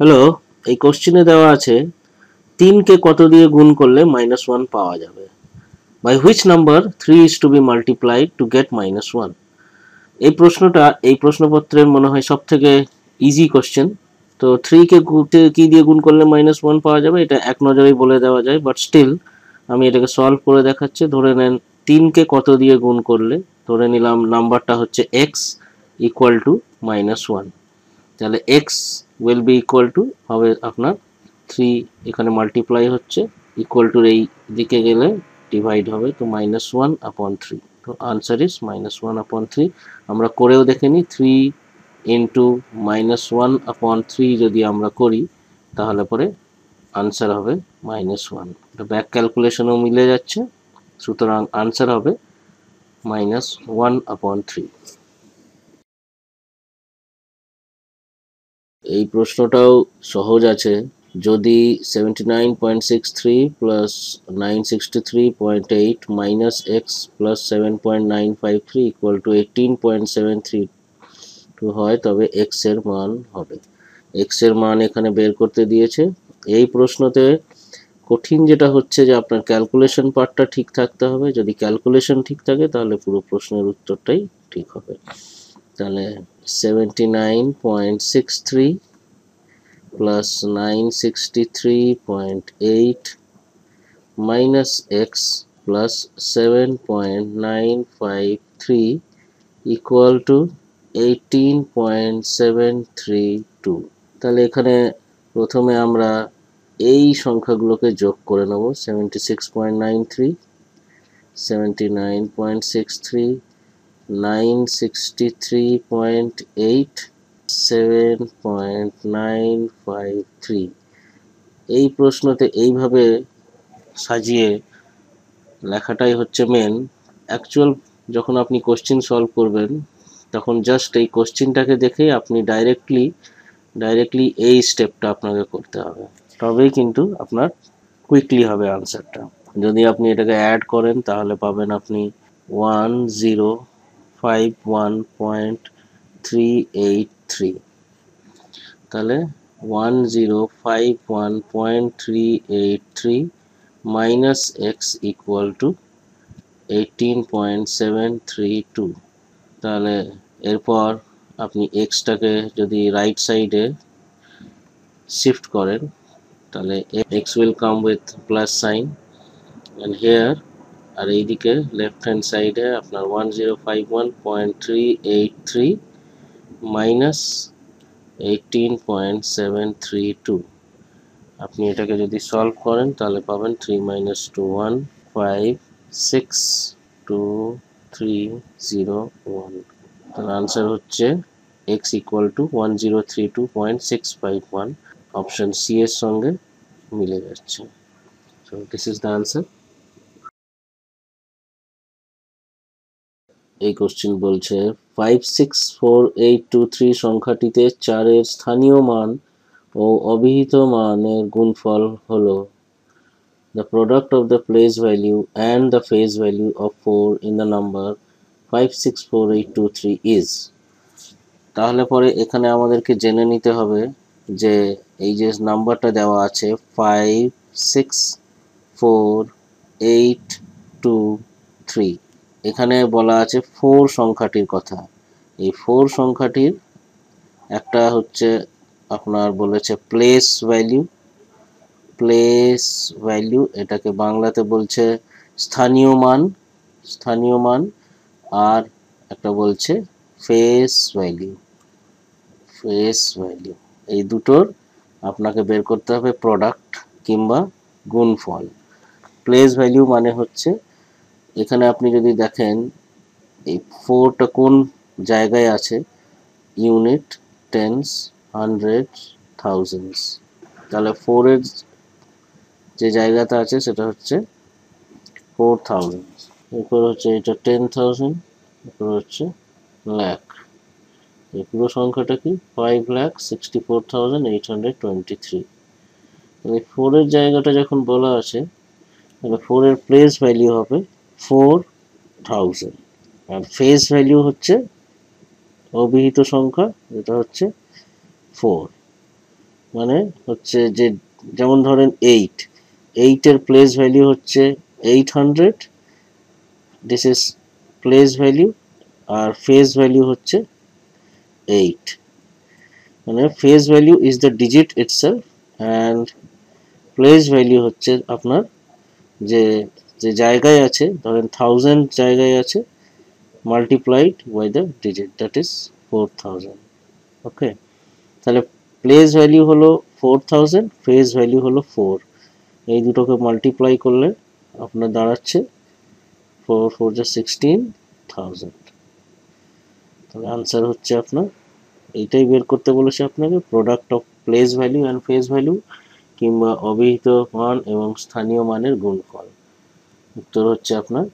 Hello, এই কোশ্চেনে দেওয়া আছে 3 কে কত দিয়ে গুণ করলে -1 পাওয়া যাবে? By which number 3 is to be multiplied to get -1? এই প্রশ্নটা এই প্রশ্নপত্রের মনে হয় সব থেকে ইজি কোশ্চেন। তো 3 কে কি দিয়ে গুণ করলে -1 পাওয়া যাবে এটা এক নজরেই বলে দেওয়া যায়, বাট স্টিল আমি এটাকে সলভ করে দেখাচ্ছি। ধরে নেন 3 কে কত দিয়ে গুণ করলে, ধরে নিলাম নাম্বারটা হচ্ছে x ইকুয়াল টু -1, তাহলে x will be equal to হবে আপনার 3, এখানে মাল্টিপ্লাই হচ্ছে, ইকুয়াল টুর এই দিকে গেলে ডিভাইড হবে, তো -1/3। তো আনসার ইজ -1/3। আমরা করেও দেখে নিই, 3 ইন্টু -1/3 যদি আমরা করি তাহলে পরে আনসার হবে -1। এটা ব্যাক ক্যালকুলেশনও মিলে যাচ্ছে, সুতরাং আনসার হবে -1/3। এই প্রশ্নটাও সহজ আছে। যদি 79.63 plus 963.8 minus x plus 7.953 equal to 18.732 হয়, তবে এক্স এর মান হবে। এক্স এর মান এখানে বের করতে দিয়েছে। এই প্রশ্নতে কঠিন যেটা হচ্ছে যে আপনার ক্যালকুলেশন পার্টটা ঠিক থাকতে হবে। যদি ক্যালকুলেশন ঠিক থাকে তাহলে পুরো প্রশ্নের উত্তরটাই ঠিক হবে। তাহলে 79.63 plus 963.8 minus x plus 7.953 equal to 18.732। তাহলে এখানে প্রথমে আমরা এই সংখ্যাগুলোকে যোগ করে নেব। 76.93, 79.63, 963.8, 7.953। এই প্রশ্নতে এইভাবে সাজিয়ে লেখাটাই হচ্ছে মেন। অ্যাকচুয়াল যখন আপনি কোশ্চেন সলভ করবেন তখন জাস্ট এই কোশ্চেনটাকে দেখেই আপনি ডাইরেক্টলি এই স্টেপটা আপনাকে করতে হবে, তবেই কিন্তু আপনার কুইকলি হবে আনসারটা। যদি আপনি এটাকে অ্যাড করেন তাহলে পাবেন আপনি 1051.383। তাহলে 1051.383 মাইনাস এক্স ইকুয়াল টু 18.732। তাহলে এরপর আপনি এক্সটাকে যদি রাইট সাইডে শিফট করেন তাহলে x will come with plus sign and here, আর এইদিকে লেফট হ্যান্ড সাইডে আপনার 1051.383 মাইনাস 18.732। আপনি এটাকে যদি সলভ করেন তাহলে পাবেন 3 - 2 1 5 6 2 3 0 1। তাহলে আনসার হচ্ছে x equal to 1032.651। Option C এর সঙ্গে মিলে যাচ্ছে। So this is the answer. এই কোশ্চেন বলছে 564823 সংখ্যাটিতে 4 এর স্থানীয় মান ও অভিহিত মানের গুণফল হলো the product of the place value and the face value of 4 in the number 564823 is। তাহলে পরে এখানে আমাদেরকে জেনে নিতে হবে যে এই যে নাম্বারটা দেওয়া আছে 564823, এখানে বলা আছে 4 সংখ্যাটির কথা। এই 4 সংখ্যাটির একটা হচ্ছে আপনার বলেছে প্লেস ভ্যালু, এটাকে বাংলাতে বলছে স্থানীয় মান, আর একটা বলছে ফেস ভ্যালু। এই দুটোর আপনাকে বের করতে হবে প্রোডাক্ট কিংবা গুণফল। প্লেস ভ্যালু মানে হচ্ছে এখানে আপনি যদি দেখেন এই 4টা কোন জায়গায় আছে, ইউনিট, টেন্স, হান্ড্রেড, থাউজেন্ডস। তাহলে 4 এর যে জায়গাটা আছে সেটা হচ্ছে 4000, এরপর হচ্ছে এটা 10,000, এরপর হচ্ছে লাখ। এই পুরো সংখ্যাটা কি 5,64,823। তাহলে 4 এর জায়গাটা যখন বলা আছে তাহলে 4 এর প্লেস ভ্যালু হবে 4000, আর ফেস ভ্যালু হচ্ছে অভিহিত সংখ্যা যেটা হচ্ছে 4। মানে হচ্ছে যে যেমন ধরেন 8 এর প্লেস ভ্যালু হচ্ছে 800, দিস ইজ প্লেস ভ্যালু, আর ফেজ ভ্যালু হচ্ছে 8, মানে face value is the digit itself and place value হচ্ছে আপনার যে যে জায়গায় আছে, ধরেন 1000 জায়গায় আছে, multiplied by the digit that is 4000. ওকে, তাহলে প্লেস ভ্যালু হলো 4000, ফেজ ভ্যালু হলো 4, এই দুটোকে মাল্টিপ্লাই করলে আপনার দাঁড়াচ্ছে 4 4 যা 16000। তাহলে আনসার হচ্ছে আপনার এইটাই বের করতে বলেছে আপনাকে, product of place value and phase value কিংবা অভিহিত মান এবং স্থানীয় মানের গুণফল। উত্তর হচ্ছে আপনার